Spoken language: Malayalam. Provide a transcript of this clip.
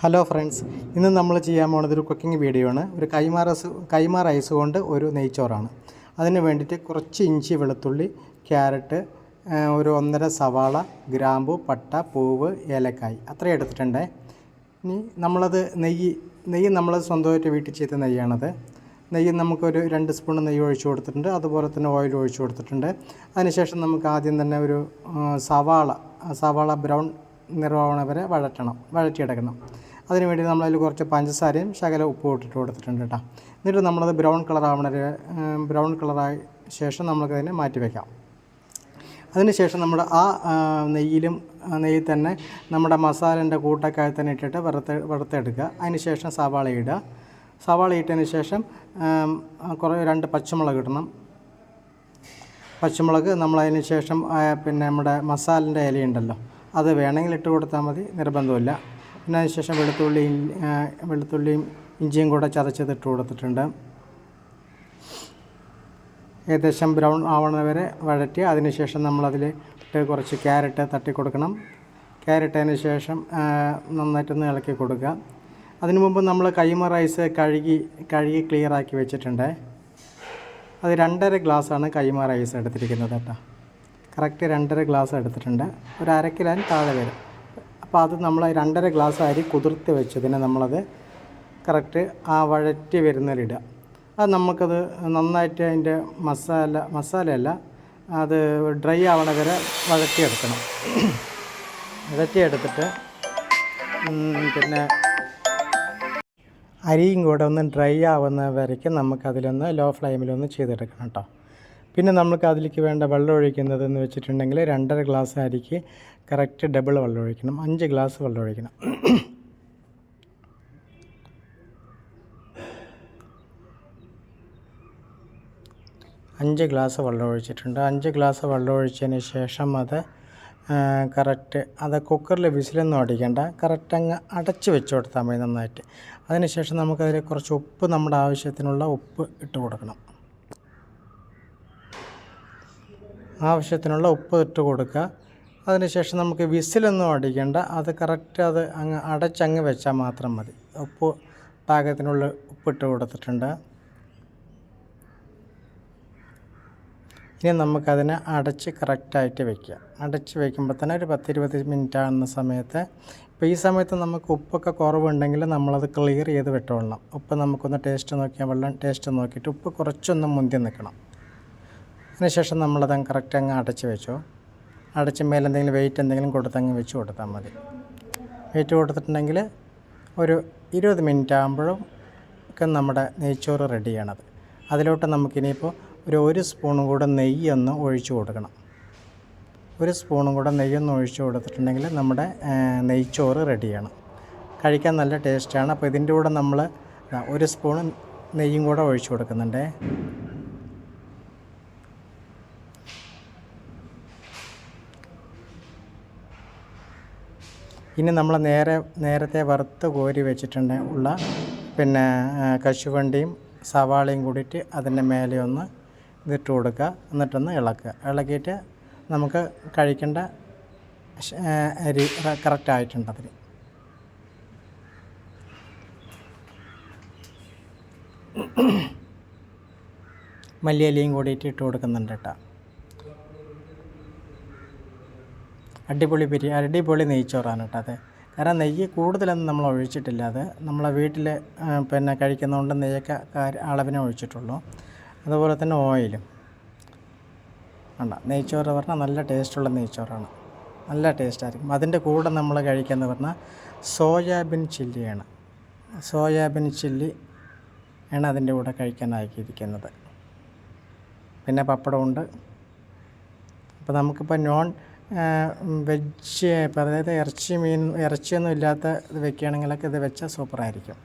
ഹലോ ഫ്രണ്ട്സ്, ഇന്ന് നമ്മൾ ചെയ്യാൻ പോകുന്നത് ഒരു കുക്കിംഗ് വീഡിയോ ആണ്. ഒരു കൈമാ റൈസ് കൊണ്ട് ഒരു നെയ്ച്ചോറാണ്. അതിന് വേണ്ടിയിട്ട് കുറച്ച് ഇഞ്ചി, വെളുത്തുള്ളി, ക്യാരറ്റ്, ഒരു 1.5 സവാള, ഗ്രാമ്പു, പട്ട, പൂവ്, ഏലക്കായ് അത്രയും എടുത്തിട്ടുണ്ട്. ഇനി നമ്മളത് നെയ്യ് നമ്മൾ സ്വന്തമായിട്ട് വീട്ടിൽ ചെയ്ത നെയ്യാണത്. നെയ്യ് നമുക്കൊരു 2 സ്പൂൺ നെയ്യ് ഒഴിച്ചു കൊടുത്തിട്ടുണ്ട്. അതുപോലെ തന്നെ ഓയിൽ ഒഴിച്ചു കൊടുത്തിട്ടുണ്ട്. അതിനുശേഷം നമുക്ക് ആദ്യം തന്നെ ഒരു സവാള ബ്രൗൺ നിറമാവണ വരെ വഴറ്റിയെടുക്കണം. അതിന് വേണ്ടി നമ്മളതിൽ കുറച്ച് പഞ്ചസാരയും ശകലം ഉപ്പും ഇട്ടിട്ട് കൊടുത്തിട്ടുണ്ട് കേട്ടോ. എന്നിട്ട് നമ്മളത് ബ്രൗൺ കളറായ ശേഷം നമുക്കതിനെ മാറ്റി വയ്ക്കാം. അതിനുശേഷം നമ്മുടെ നെയ്യിൽ തന്നെ നമ്മുടെ മസാലേൻ്റെ കൂട്ടൊക്കെ തന്നെ ഇട്ടിട്ട് വറുത്തെടുക്കുക. അതിനുശേഷം സവാള ഇട്ടതിന് ശേഷം 2 പച്ചമുളക് ഇടണം. പച്ചമുളക് നമ്മളതിന് ശേഷം പിന്നെ നമ്മുടെ മസാലേൻ്റെ ഇലയുണ്ടല്ലോ, അത് വേണമെങ്കിൽ ഇട്ട് കൊടുത്താൽ മതി, നിർബന്ധമില്ല. പിന്നെ അതിന് ശേഷം വെളുത്തുള്ളിയും ഇഞ്ചിയും കൂടെ ചതച്ചതിട്ട് കൊടുത്തിട്ടുണ്ട്. ഏകദേശം ബ്രൗൺ ആവണ വരെ വഴറ്റി അതിനുശേഷം നമ്മളതിലിട്ട് കുറച്ച് ക്യാരറ്റ് തട്ടി കൊടുക്കണം. ക്യാരറ്റിന് ശേഷം നന്നായിട്ടൊന്ന് ഇളക്കി കൊടുക്കുക. അതിനു മുമ്പ് നമ്മൾ കൈമ റൈസ് കഴുകി ക്ലിയറാക്കി വെച്ചിട്ടുണ്ട്. അത് 2.5 ഗ്ലാസ്സാണ് കൈമ റൈസ് എടുത്തിരിക്കുന്നത് കേട്ടോ. കറക്റ്റ് 2.5 ഗ്ലാസ് എടുത്തിട്ടുണ്ട്. ഒരു 1/2 കിലോ താഴെ വരും. അപ്പോൾ അത് നമ്മൾ 2.5 ഗ്ലാസ് അരി കുതിർത്ത് വെച്ചതിന് നമ്മളത് കറക്റ്റ് ആ വഴറ്റി വരുന്നതിലിടുക. അത് നമുക്കത് നന്നായിട്ട് അതിൻ്റെ മസാലയല്ല, അത് ഡ്രൈ ആവണ വരെ വഴറ്റിയെടുക്കണം. വഴറ്റിയെടുത്തിട്ട് പിന്നെ അരിയും കൂടെ ഒന്ന് ഡ്രൈ ആവുന്ന വരയ്ക്ക് നമുക്കതിലൊന്ന് ലോ ഫ്ലെയിമിലൊന്ന് ചെയ്തെടുക്കണം കേട്ടോ. പിന്നെ നമുക്ക് അതിലേക്ക് വേണ്ട വെള്ളം ഒഴിക്കുന്നതെന്ന് വെച്ചിട്ടുണ്ടെങ്കിൽ 2.5 ഗ്ലാസ് അരിക്ക് കറക്റ്റ് ഡബിൾ വെള്ളം ഒഴിക്കണം. 5 ഗ്ലാസ് വെള്ളം ഒഴിക്കണം. 5 ഗ്ലാസ് വെള്ളം ഒഴിച്ചിട്ടുണ്ട്. 5 ഗ്ലാസ് വെള്ളം ഒഴിച്ചതിന് ശേഷം അത് കുക്കറിൽ വിസിലൊന്നും അടിക്കേണ്ട, കറക്റ്റ് അങ്ങ് അടച്ച് വെച്ച് കൊടുത്താൽ മതി നന്നായിട്ട്. അതിനുശേഷം നമുക്കതിൽ കുറച്ച് ഉപ്പ്, നമ്മുടെ ആവശ്യത്തിനുള്ള ഉപ്പ് ഇട്ട് കൊടുക്കണം. ആവശ്യത്തിനുള്ള ഉപ്പ് ഇട്ട് കൊടുക്കുക. അതിനുശേഷം നമുക്ക് വിസിലൊന്നും അടിക്കേണ്ട, അത് കറക്റ്റ് അത് അങ്ങ് അടച്ചങ്ങ് വെച്ചാൽ മാത്രം മതി. ഉപ്പ് പാകത്തിനുള്ള ഉപ്പിട്ട് കൊടുത്തിട്ടുണ്ട്. ഇനി നമുക്കതിനെ അടച്ച് കറക്റ്റായിട്ട് വയ്ക്കുക. അടച്ച് വയ്ക്കുമ്പോൾ തന്നെ ഒരു 10-20 മിനിറ്റ് ആകുന്ന സമയത്ത്, ഇപ്പോൾ ഈ സമയത്ത് നമുക്ക് ഉപ്പൊക്കെ കുറവുണ്ടെങ്കിൽ നമ്മളത് ക്ലിയർ ചെയ്ത് വിട്ടോളണം. ഉപ്പ് നമുക്കൊന്ന് ടേസ്റ്റ് നോക്കിയിട്ട് ഉപ്പ് കുറച്ചൊന്ന് മുന്തി നിൽക്കണം. അതിനുശേഷം നമ്മളത് കറക്റ്റ് അങ്ങ് അടച്ച് വെച്ചോ. അടച്ച് മേലെന്തെങ്കിലും വെയിറ്റ് എന്തെങ്കിലും കൊടുത്തങ്ങ് വെച്ച് കൊടുത്താൽ മതി. വെയിറ്റ് കൊടുത്തിട്ടുണ്ടെങ്കിൽ ഒരു 20 മിനിറ്റ് ആകുമ്പോഴും ഒക്കെ നമ്മുടെ നെയ്ച്ചോറ് റെഡിയാണത്. അതിലോട്ട് നമുക്കിനിയിപ്പോൾ ഒരു സ്പൂണും കൂടെ നെയ്യൊന്ന് ഒഴിച്ച് കൊടുക്കണം. 1 സ്പൂണും കൂടെ നെയ്യൊന്ന് ഒഴിച്ച് കൊടുത്തിട്ടുണ്ടെങ്കിൽ നമ്മുടെ നെയ്ച്ചോറ് റെഡിയാണ്. കഴിക്കാൻ നല്ല ടേസ്റ്റാണ്. അപ്പോൾ ഇതിൻ്റെ കൂടെ നമ്മൾ 1 സ്പൂൺ നെയ്യും കൂടെ ഒഴിച്ച് കൊടുക്കുന്നുണ്ട്. ഇനി നമ്മൾ നേരത്തെ വറുത്ത് കോരി വെച്ചിട്ടുണ്ട് പിന്നെ കശുവണ്ടിയും സവാളയും കൂടിയിട്ട് അതിൻ്റെ മേലെ ഒന്ന് ഇതിട്ട് കൊടുക്കുക. എന്നിട്ടൊന്ന് ഇളക്കിയിട്ട് നമുക്ക് കഴിക്കേണ്ട അരി കറക്റ്റായിട്ടുണ്ട്. അതിൽ മല്ലിയിലയും കൂടിയിട്ട് ഇട്ട് കൊടുക്കുന്നുണ്ട് കേട്ടോ. അടിപൊളി നെയ്ച്ചോറാണ് കേട്ടോ അത്. കാരണം നെയ്യ് കൂടുതലൊന്നും നമ്മൾ ഒഴിച്ചിട്ടില്ല. അത് നമ്മളെ വീട്ടിൽ പിന്നെ കഴിക്കുന്നതുകൊണ്ട് നെയ്യൊക്കെ അളവിനെ ഒഴിച്ചിട്ടുള്ളൂ. അതുപോലെ തന്നെ ഓയിലും നെയ്ച്ചോറ് പറഞ്ഞാൽ നല്ല ടേസ്റ്റുള്ള നെയ്ച്ചോറാണ്. നല്ല ടേസ്റ്റായിരിക്കും. അതിൻ്റെ കൂടെ നമ്മൾ കഴിക്കുന്നത് പറഞ്ഞാൽ സോയാബീൻ ചില്ലി ആണ് അതിൻ്റെ കൂടെ കഴിക്കാനാക്കിയിരിക്കുന്നത്. പിന്നെ പപ്പടമുണ്ട്. അപ്പോൾ നമുക്കിപ്പോൾ വെജ്, ഇപ്പോൾ അതായത് ഇറച്ചിയൊന്നും ഇല്ലാത്ത ഇത് വെക്കുകയാണെങ്കിലൊക്കെ ഇത് വെച്ചാൽ സൂപ്പറായിരിക്കും.